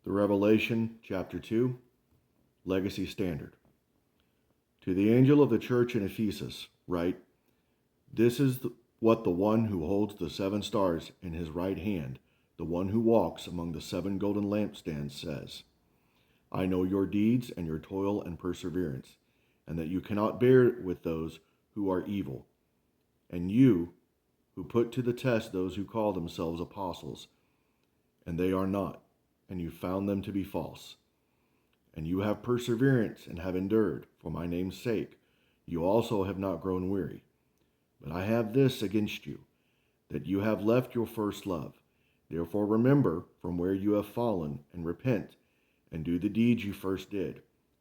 The Revelation, chapter 2, Legacy Standard. To the angel of the church in Ephesus, write, This is what the one who holds the 7 stars in his right hand, the one who walks among the 7 golden lampstands, says, I know your deeds and your toil and perseverance, and that you cannot bear with those who are evil, and you who put to the test those who call themselves apostles, and they are not, and you found them to be false. And you have perseverance and have endured, for my name's sake. You also have not grown weary. But I have this against you, that you have left your first love. Therefore remember from where you have fallen, and repent, and do the deeds you first did.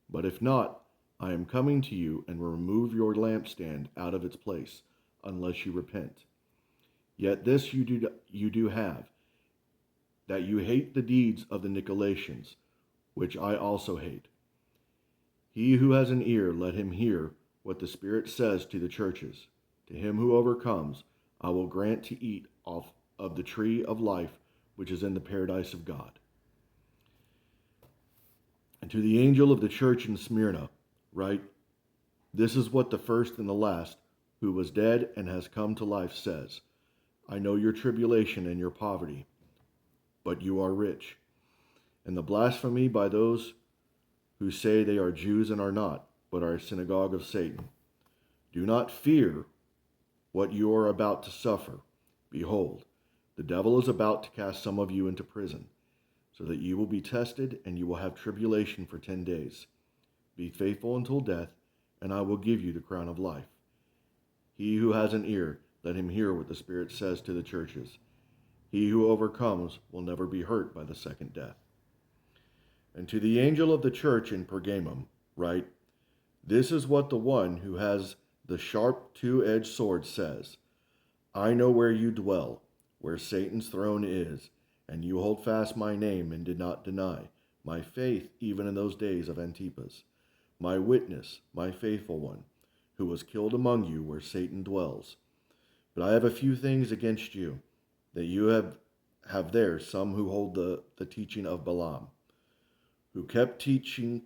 But if not, I am coming to you and will remove your lampstand out of its place, unless you repent. Yet this you do have, that you hate the deeds of the Nicolaitans, which I also hate. He who has an ear, let him hear what the Spirit says to the churches. To him who overcomes, I will grant to eat of the tree of life, which is in the paradise of God. And to the angel of the church in Smyrna, write, This is what the first and the last, who was dead and has come to life, says, I know your tribulation and your poverty, but you are rich, and the blasphemy by those who say they are Jews and are not, but are a synagogue of Satan. Do not fear what you are about to suffer. Behold, the devil is about to cast some of you into prison, so that you will be tested, and you will have tribulation for 10 days. Be faithful until death, and I will give you the crown of life. He who has an ear, let him hear what the Spirit says to the churches. He who overcomes will never be hurt by the second death. And to the angel of the church in Pergamum, write, This is what the one who has the sharp 2-edged sword says, I know where you dwell, where Satan's throne is, and you hold fast my name and did not deny my faith even in those days of Antipas, my witness, my faithful one, who was killed among you where Satan dwells. But I have a few things against you, that you have there some who hold the teaching of Balaam, who kept teaching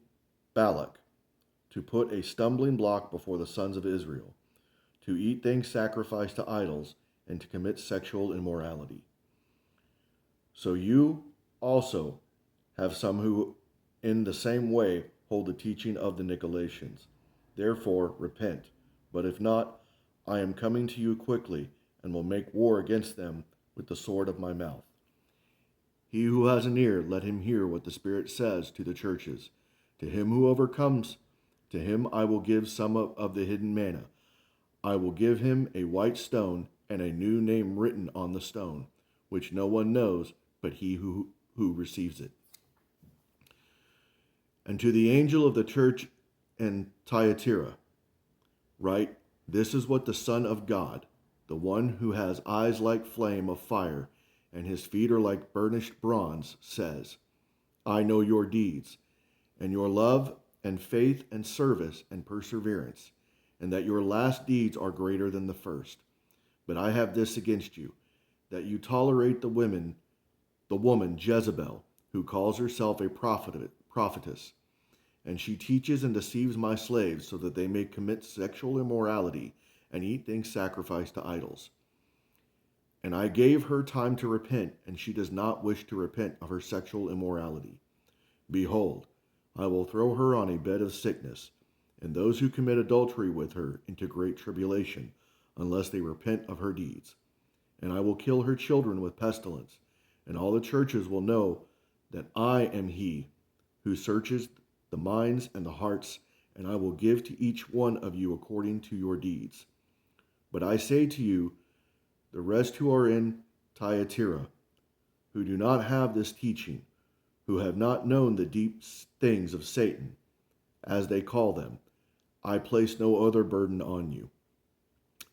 Balak to put a stumbling block before the sons of Israel, to eat things sacrificed to idols, and to commit sexual immorality. So you also have some who in the same way hold the teaching of the Nicolaitans. Therefore repent, but if not, I am coming to you quickly, and will make war against them with the sword of my mouth. He who has an ear, let him hear what the Spirit says to the churches. To him who overcomes, to him I will give some of the hidden manna. I will give him a white stone and a new name written on the stone, which no one knows but he who receives it. And to the angel of the church in Thyatira, write, This is what the Son of God, the one who has eyes like flame of fire, and his feet are like burnished bronze, says, I know your deeds, and your love and faith and service and perseverance, and that your last deeds are greater than the first. But I have this against you, that you tolerate the woman Jezebel, who calls herself a prophetess, and she teaches and deceives my slaves so that they may commit sexual immorality and eat things sacrificed to idols. And I gave her time to repent, and she does not wish to repent of her sexual immorality. Behold, I will throw her on a bed of sickness, and those who commit adultery with her into great tribulation, unless they repent of her deeds. And I will kill her children with pestilence, and all the churches will know that I am he who searches the minds and the hearts, and I will give to each one of you according to your deeds. But I say to you, the rest who are in Thyatira, who do not have this teaching, who have not known the deep things of Satan, as they call them, I place no other burden on you.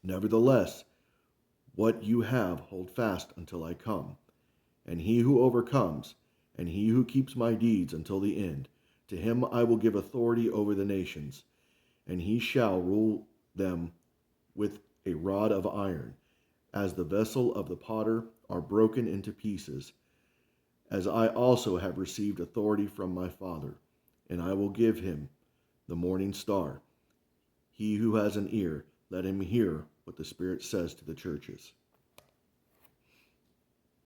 Nevertheless, what you have hold fast until I come. And he who overcomes, and he who keeps my deeds until the end, to him I will give authority over the nations, and he shall rule them with a rod of iron, as the vessel of the potter are broken into pieces, as I also have received authority from my Father, and I will give him the morning star. He who has an ear, let him hear what the Spirit says to the churches.